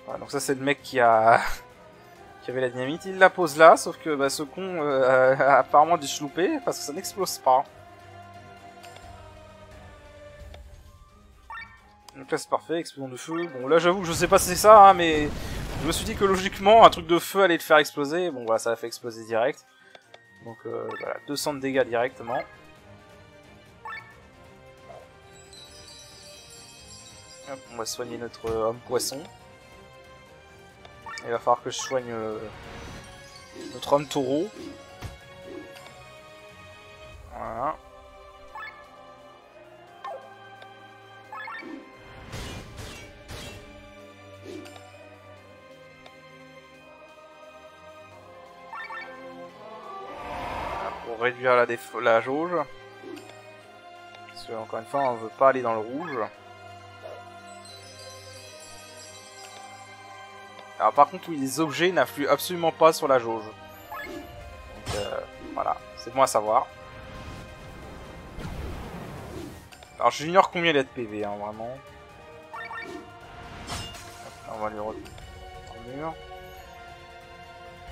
Voilà, donc ça c'est le mec qui a qui avait la dynamite. Il la pose là, sauf que bah, ce con a apparemment dû se louper parce que ça n'explose pas. Donc là c'est parfait, explosion de feu. Bon là j'avoue que je sais pas si c'est ça, hein, mais je me suis dit que logiquement un truc de feu allait le faire exploser. Bon voilà, ça l'a fait exploser direct. Donc voilà, 200 de dégâts directement. Hop, on va soigner notre homme poisson. Il va falloir que je soigne notre homme taureau. Voilà. Pour réduire la jauge. Parce que, encore une fois, on veut pas aller dans le rouge. Alors par contre, oui, les objets n'influent absolument pas sur la jauge. Donc voilà, c'est bon à savoir. Alors j'ignore combien il a de PV, hein, vraiment. On va lui remettre le mur.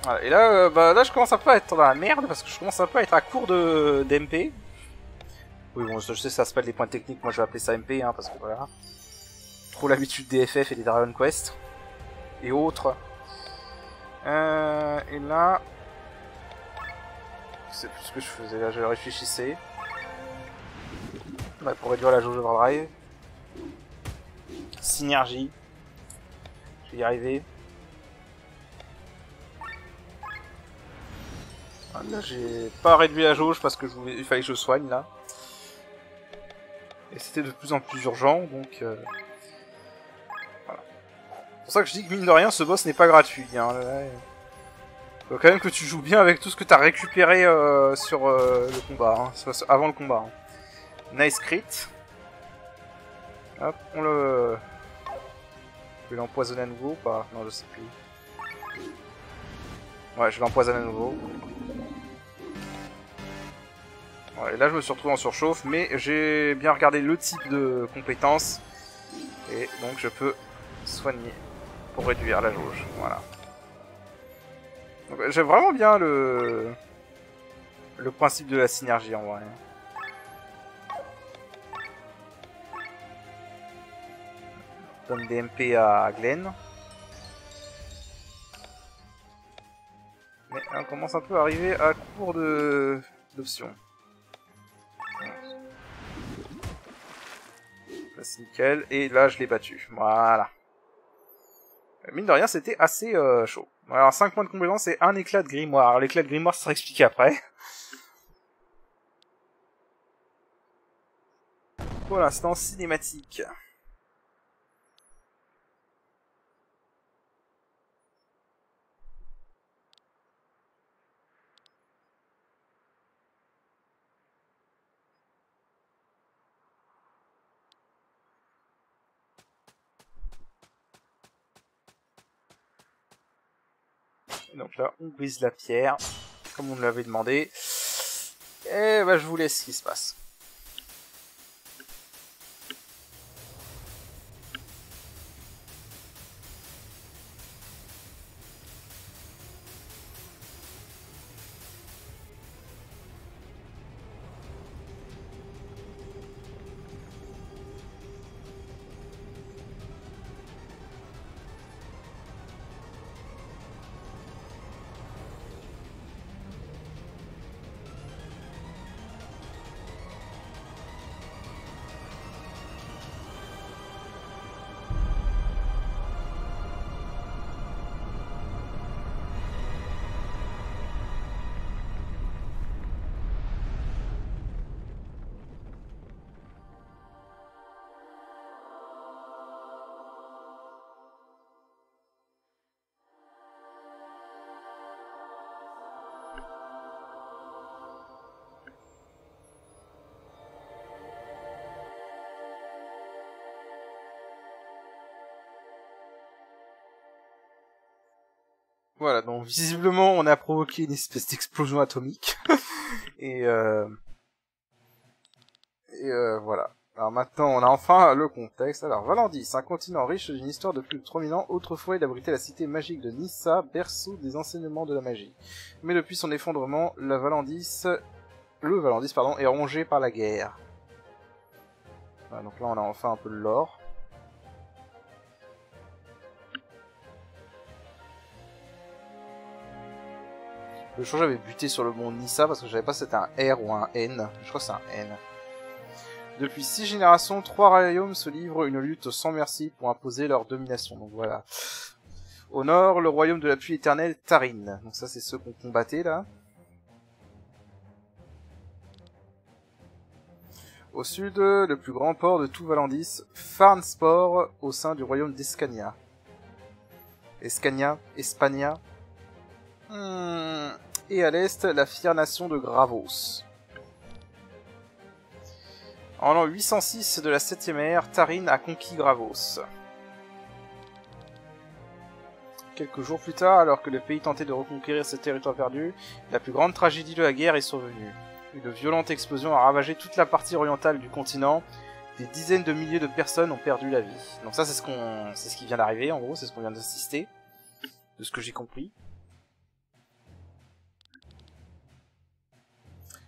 Voilà, et là, là je commence un peu à être dans la merde parce que je commence un peu à être à court d'MP. Oui bon, je sais ça s'appelle des points techniques, moi je vais appeler ça MP, hein, parce que voilà. Trop l'habitude des FF et des Dragon Quest. Et autres. Et là... C'est plus ce que je faisais là, je réfléchissais. Bah, pour réduire la jauge overdrive. Synergie. Je vais y arriver. Ah, là j'ai pas réduit la jauge parce que il fallait que je soigne là. Et c'était de plus en plus urgent, donc... Voilà. C'est pour ça que je dis que mine de rien, ce boss n'est pas gratuit. Hein. Faut quand même que tu joues bien avec tout ce que t'as récupéré sur le combat, hein, avant le combat. Hein. Nice crit. Hop, on le... Je vais l'empoisonner à nouveau ou pas? Non, je sais plus. Ouais, je l'empoisonne à nouveau. Ouais, et là, je me suis retrouvé en surchauffe, mais j'ai bien regardé le type de compétence. Et donc, je peux soigner pour réduire la jauge. Voilà. J'aime vraiment bien le principe de la synergie en vrai. Donne des MP à Glenn. Mais on commence un peu à arriver à court d'options. Là c'est nickel. Et là je l'ai battu. Voilà. Mine de rien c'était assez chaud. Alors 5 points de compétence et un éclat de grimoire. Alors l'éclat de grimoire ça sera expliqué après. Pour l'instant cinématique. Donc là, on brise la pierre, comme on me l'avait demandé. Et bah, je vous laisse ce qui se passe. Voilà, donc visiblement on a provoqué une espèce d'explosion atomique. et voilà. Alors maintenant on a enfin le contexte. Alors Valandis, un continent riche d'une histoire de plus de 3000 ans, autrefois il abritait la cité magique de Nissa, berceau des enseignements de la magie. Mais depuis son effondrement, le Valandis est rongé par la guerre. Voilà, donc là on a enfin un peu de lore. Le jour j'avais buté sur le mont Nissa parce que je savais pas si c'était un R ou un N. Je crois que c'est un N. Depuis 6 générations, 3 royaumes se livrent une lutte sans merci pour imposer leur domination. Donc voilà. Au nord, le royaume de la pluie éternelle, Tarin. Donc ça c'est ceux qu'on combattait là. Au sud, le plus grand port de tout Valandis, Farnsport, au sein du royaume d'Escania. Espagna. Et à l'est, la fière nation de Gravos. En l'an 806 de la 7ème ère, Tarin a conquis Gravos. Quelques jours plus tard, alors que le pays tentait de reconquérir ses territoires perdus, la plus grande tragédie de la guerre est survenue. Une violente explosion a ravagé toute la partie orientale du continent. Des dizaines de milliers de personnes ont perdu la vie. Donc ça, c'est ce qui vient d'arriver, en gros, c'est ce qu'on vient d'assister, de ce que j'ai compris.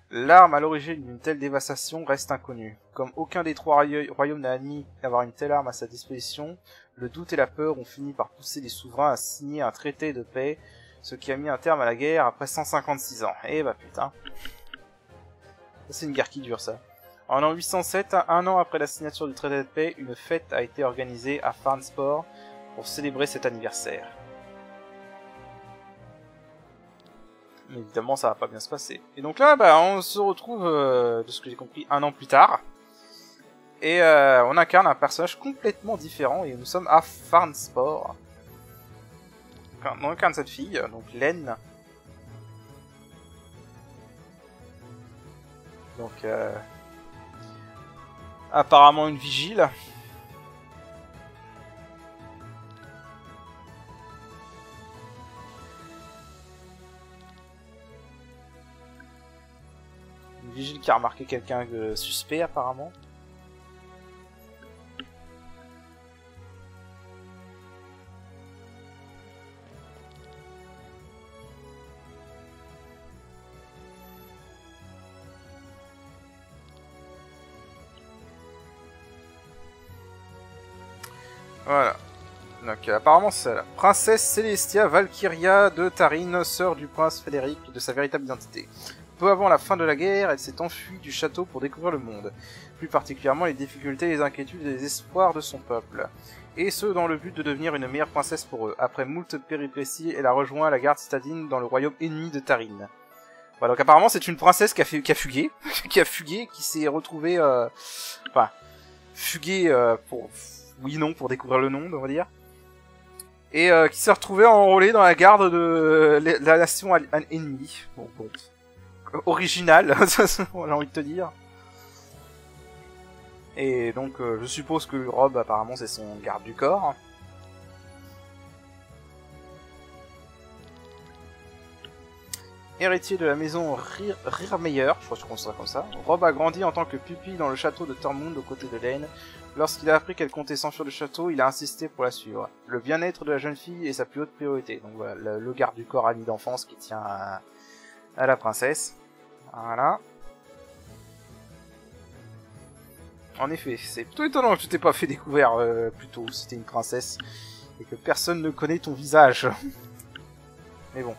L'arme à l'origine d'une telle dévastation reste inconnue. Comme aucun des 3 royaumes n'a admis d'avoir une telle arme à sa disposition, le doute et la peur ont fini par pousser les souverains à signer un traité de paix, ce qui a mis un terme à la guerre après 156 ans. Eh bah putain. C'est une guerre qui dure ça. En l'an 807, un an après la signature du traité de paix, une fête a été organisée à Farnsport pour célébrer cet anniversaire. Mais évidemment, ça va pas bien se passer. Et donc là, bah, on se retrouve, de ce que j'ai compris, un an plus tard. Et on incarne un personnage complètement différent, et nous sommes à Farnsport. On incarne cette fille, donc Len, Donc, apparemment une vigile. Une vigile qui a remarqué quelqu'un de suspect apparemment. Voilà. Donc apparemment c'est la princesse Celestia Valkyria de Tarine, sœur du prince Frédéric, de sa véritable identité. Peu avant la fin de la guerre, elle s'est enfuie du château pour découvrir le monde, plus particulièrement les difficultés, les inquiétudes et les espoirs de son peuple. Et ce, dans le but de devenir une meilleure princesse pour eux. Après moult péripéties, elle a rejoint la garde citadine dans le royaume ennemi de Tarine. Voilà, donc apparemment c'est une princesse qui a fugué, qui s'est retrouvée, enfin, fuguée pour... oui, non, pour découvrir le monde, on va dire. Et qui s'est retrouvé enrôlé dans la garde de la nation ennemie. Bon. Original, j'ai envie de te dire. Et donc, je suppose que Rob, apparemment, c'est son garde du corps. Héritier de la maison Rirmeyer, je crois qu'on sera comme ça, Rob a grandi en tant que pupille dans le château de Tormund aux côtés de Lane. Lorsqu'il a appris qu'elle comptait s'enfuir du château, il a insisté pour la suivre. Le bien-être de la jeune fille est sa plus haute priorité. Donc voilà, le garde du corps ami d'enfance qui tient à la princesse. Voilà. En effet, c'est plutôt étonnant que tu t'aies pas fait découvrir plus tôt si t'es une princesse et que personne ne connaît ton visage. Mais bon.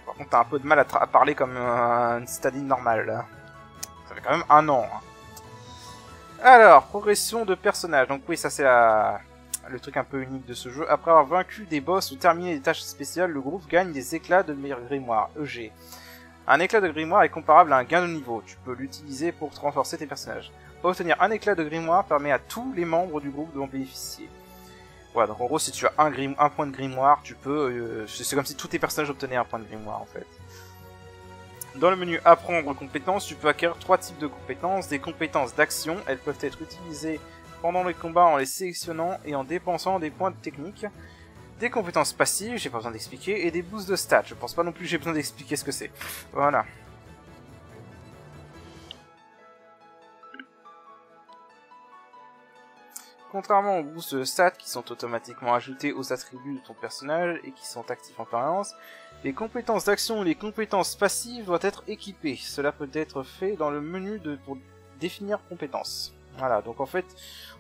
Par contre, t'as un peu de mal à parler comme une citadine normale, là. Ça fait quand même 1 an. Hein. Alors, progression de personnage. Donc oui, ça c'est le truc un peu unique de ce jeu. Après avoir vaincu des boss ou terminé des tâches spéciales, le groupe gagne des éclats de grimoire, EG. Un éclat de grimoire est comparable à un gain de niveau. Tu peux l'utiliser pour renforcer tes personnages. Obtenir un éclat de grimoire permet à tous les membres du groupe d'en bénéficier. Voilà, donc en gros, si tu as un point de grimoire, tu peux... c'est comme si tous tes personnages obtenaient un point de grimoire, en fait. Dans le menu apprendre compétences, tu peux acquérir 3 types de compétences. Des compétences d'action, elles peuvent être utilisées pendant les combats en les sélectionnant et en dépensant des points de technique. Des compétences passives, j'ai pas besoin d'expliquer, et des boosts de stats. Je pense pas non plus que j'ai besoin d'expliquer ce que c'est. Voilà. Contrairement aux boosts de stats qui sont automatiquement ajoutés aux attributs de ton personnage et qui sont actifs en permanence, les compétences d'action et les compétences passives doivent être équipées. Cela peut être fait dans le menu pour définir compétences. Voilà, donc en fait,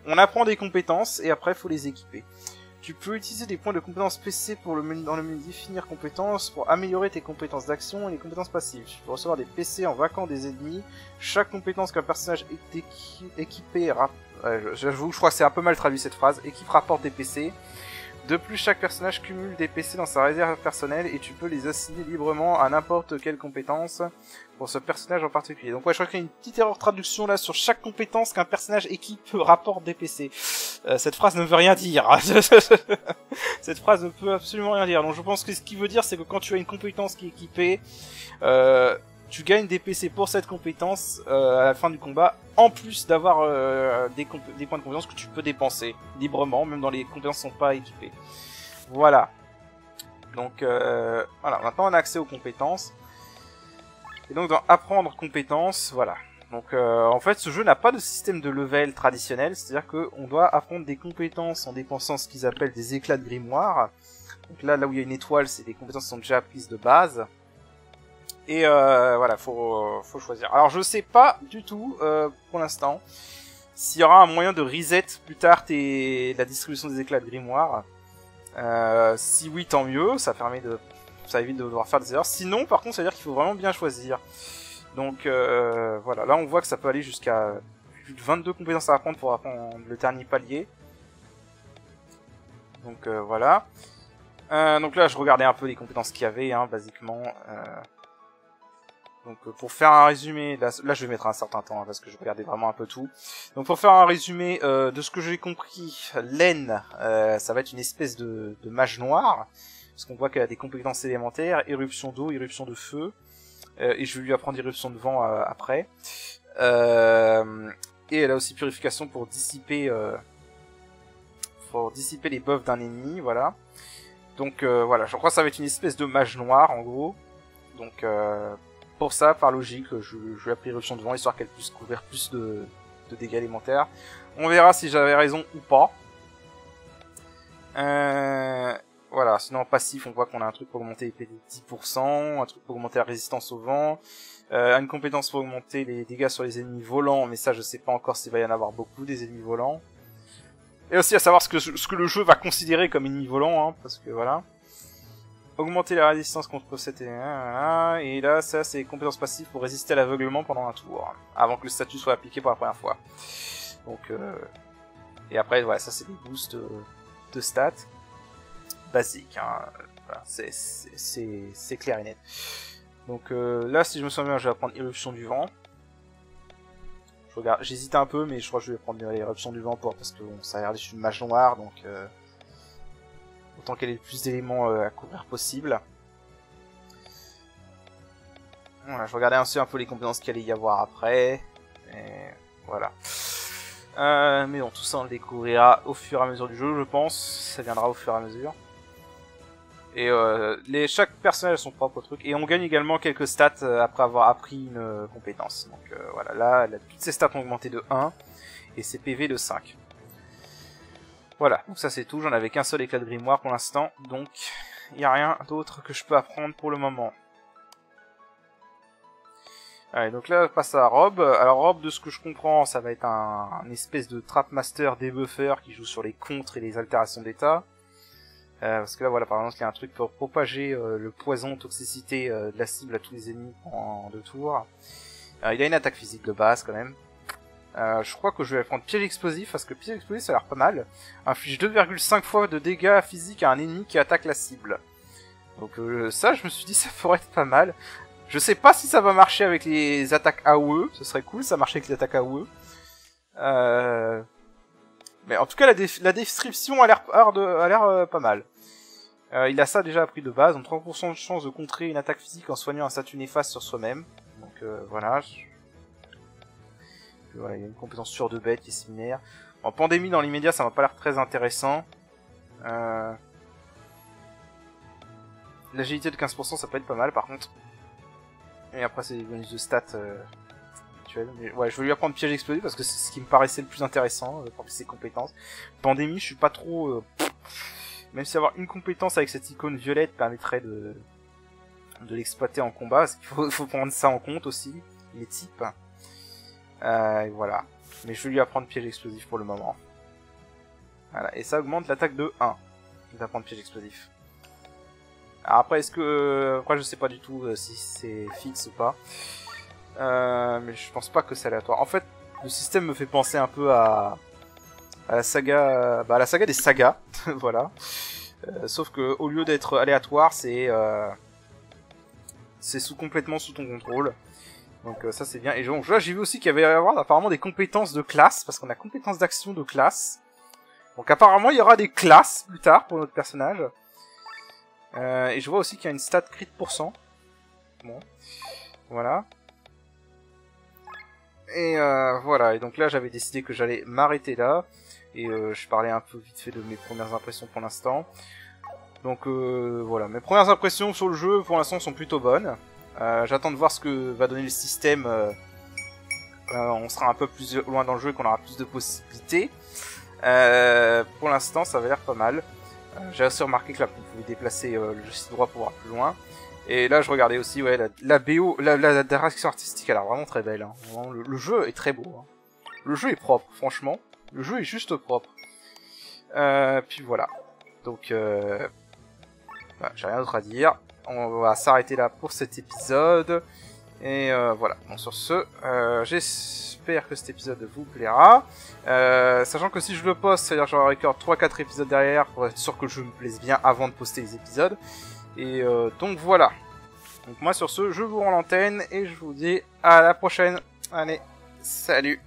on apprend des compétences et après il faut les équiper. Tu peux utiliser des points de compétences PC dans le menu définir compétences pour améliorer tes compétences d'action et les compétences passives. Tu peux recevoir des PC en vaquant des ennemis. Chaque compétence qu'un personnage est équipé j'avoue, je crois que c'est un peu mal traduit cette phrase. Équipe rapporte des PC. De plus, chaque personnage cumule des PC dans sa réserve personnelle et tu peux les assigner librement à n'importe quelle compétence pour ce personnage en particulier. Donc ouais, je crois qu'il y a une petite erreur de traduction là sur chaque compétence qu'un personnage équipe rapporte des PC. Cette phrase ne veut rien dire. Cette phrase ne peut absolument rien dire. Donc je pense que ce qu'il veut dire, c'est que quand tu as une compétence qui est équipée, tu gagnes des PC pour cette compétence à la fin du combat, en plus d'avoir des points de compétence que tu peux dépenser librement, même dans les compétences qui ne sont pas équipées. Voilà. Donc voilà, maintenant on a accès aux compétences. Et donc dans apprendre compétences, voilà. Donc en fait ce jeu n'a pas de système de level traditionnel, c'est-à-dire qu'on doit apprendre des compétences en dépensant ce qu'ils appellent des éclats de grimoire. Donc là où il y a une étoile, c'est des compétences qui sont déjà apprises de base. Et voilà, faut choisir. Alors je sais pas du tout, pour l'instant, s'il y aura un moyen de reset plus tard la distribution des éclats de grimoire. Si oui, tant mieux, ça évite de devoir faire des erreurs. Sinon, par contre, ça veut dire qu'il faut vraiment bien choisir. Donc voilà, là on voit que ça peut aller jusqu'à plus de 22 compétences à apprendre pour apprendre le dernier palier. Donc voilà. Donc là je regardais un peu les compétences qu'il y avait, hein, basiquement. Donc pour faire un résumé, là je vais mettre un certain temps hein, parce que je regardais vraiment un peu tout. Donc pour faire un résumé de ce que j'ai compris, Lane, ça va être une espèce de mage noir, parce qu'on voit qu'elle a des compétences élémentaires, éruption d'eau, éruption de feu. et je vais lui apprendre Irruption de Vent après. Et elle a aussi Purification pour dissiper les buffs d'un ennemi, voilà. Donc voilà, je crois que ça va être une espèce de mage noir en gros. Donc pour ça, par logique, je lui apprends Irruption de Vent histoire qu'elle puisse couvrir plus de dégâts élémentaires. On verra si j'avais raison ou pas. Voilà, sinon en passif, on voit qu'on a un truc pour augmenter l'épée de 10%, un truc pour augmenter la résistance au vent, une compétence pour augmenter les dégâts sur les ennemis volants, mais ça je sais pas encore s'il va y en avoir beaucoup des ennemis volants. Et aussi à savoir ce que le jeu va considérer comme ennemi volant, hein, parce que voilà. Augmenter la résistance contre cette et là ça c'est compétences passives pour résister à l'aveuglement pendant un tour, avant que le statut soit appliqué pour la première fois. Donc et après ouais, ça c'est des boosts de stats basiques, hein. Voilà, c'est clair et net. Donc là si je me souviens bien, je vais prendre Irruption du Vent. Je regarde, j'hésite un peu mais je crois que je vais prendre Irruption du Vent parce que bon, ça a l'air d'être une mage noire, donc autant qu'elle ait le plus d'éléments à couvrir possible. Voilà, je regardais aussi un peu les compétences qu'il allait y avoir après. Et voilà. Mais bon, tout ça on le découvrira au fur et à mesure du jeu, je pense. Ça viendra au fur et à mesure. Et chaque personnage a son propre truc. Et on gagne également quelques stats après avoir appris une compétence. Donc voilà, là, toutes ses stats ont augmenté de 1. Et ses PV de 5. Voilà, donc ça c'est tout, j'en avais qu'un seul éclat de grimoire pour l'instant, donc il n'y a rien d'autre que je peux apprendre pour le moment. Allez, donc là, on passe à Rob. Alors Rob, de ce que je comprends, ça va être un espèce de Trapmaster debuffer qui joue sur les contres et les altérations d'état. Parce que là, voilà, par exemple, il y a un truc pour propager le poison, toxicité de la cible à tous les ennemis en 2 tours. Il a une attaque physique de base quand même. Je crois que je vais prendre piège explosif parce que piège explosif ça a l'air pas mal. Inflige 2,5 fois de dégâts physiques à un ennemi qui attaque la cible. Donc ça je me suis dit ça pourrait être pas mal. Je sais pas si ça va marcher avec les attaques AOE, ce serait cool ça marchait avec les attaques AOE. Mais en tout cas la description a l'air pas mal. Il a ça déjà appris de base, donc 30% de chance de contrer une attaque physique en soignant un statut néfaste sur soi-même. Donc voilà. Voilà, il y a une compétence sur 2 bêtes qui est similaire. En pandémie, dans l'immédiat, ça m'a pas l'air très intéressant. L'agilité de 15%, ça peut être pas mal, par contre. Et après, c'est des bonus de stats actuels. Mais ouais, je vais lui apprendre piège explosif parce que c'est ce qui me paraissait le plus intéressant parmi ses compétences. Pandémie, je suis pas trop... Même si avoir une compétence avec cette icône violette permettrait de l'exploiter en combat, parce qu'il faut prendre ça en compte aussi, les types. Et voilà. Mais je vais lui apprendre piège explosif pour le moment. Voilà. Et ça augmente l'attaque de 1. Je vais apprendre piège explosif. Alors après, est-ce que... Après, je sais pas du tout si c'est fixe ou pas. Mais je pense pas que c'est aléatoire. En fait, le système me fait penser un peu à la saga... à la saga des sagas. Voilà. Sauf que au lieu d'être aléatoire, c'est complètement sous ton contrôle. Donc ça c'est bien. Et donc là j'ai vu aussi qu'il y avait apparemment des compétences de classe, parce qu'on a compétences d'action de classe. Donc apparemment il y aura des classes plus tard pour notre personnage. Et je vois aussi qu'il y a une stat crit %. Bon, voilà. Et voilà, et donc là j'avais décidé que j'allais m'arrêter là. Et je parlais un peu vite fait de mes premières impressions pour l'instant. Donc voilà, mes premières impressions sur le jeu pour l'instant sont plutôt bonnes. J'attends de voir ce que va donner le système. On sera un peu plus loin dans le jeu et qu'on aura plus de possibilités. Pour l'instant, ça va l'air pas mal. J'ai aussi remarqué que là, on pouvait déplacer le joystick droit pour voir plus loin. Et là, je regardais aussi, ouais, la BO, la direction artistique, elle a l'air vraiment très belle. Hein. Vraiment, le jeu est très beau. Hein. Le jeu est propre, franchement. Le jeu est juste propre. Puis voilà. Donc, voilà, j'ai rien d'autre à dire. On va s'arrêter là pour cet épisode. Et voilà. Donc sur ce, j'espère que cet épisode vous plaira. Sachant que si je le poste, c'est-à-dire que j'aurai record 3-4 épisodes derrière pour être sûr que je me plaise bien avant de poster les épisodes. Et donc voilà. Donc moi sur ce, je vous rends l'antenne et je vous dis à la prochaine. Allez, salut.